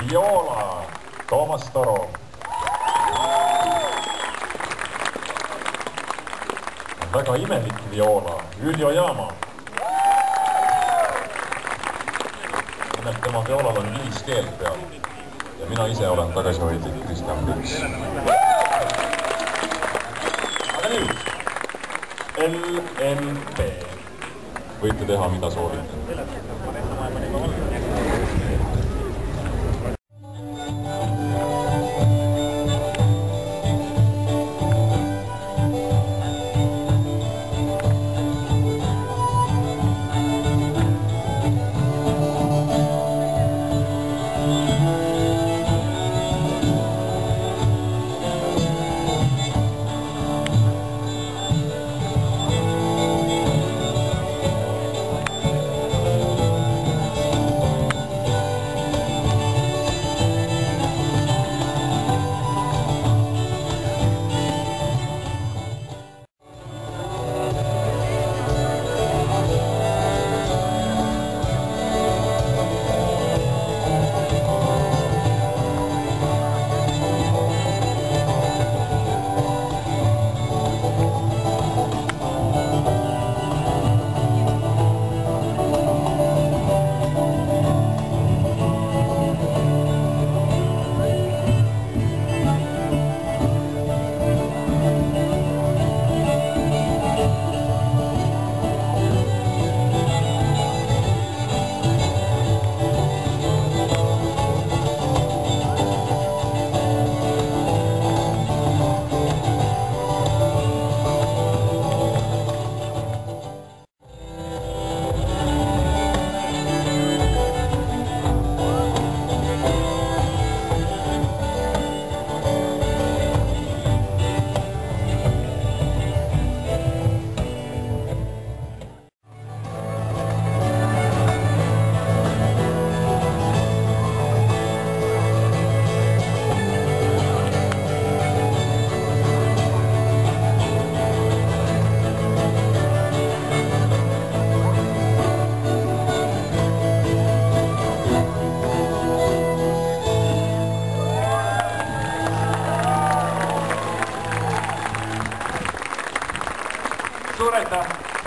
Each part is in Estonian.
Viola, Toomas Toro. Väga imelik viola, Üljo Jaama. Nimelt tema violal on 5 keelt peal ja mina ise olen tagasihoidlik Kristjan Piks. Aga nüüd, LNP. Võite teha, mida soovite.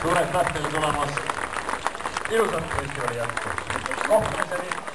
Suur aitäh teile tulemast. Ilusat festivali jätku. Kohtumiseni.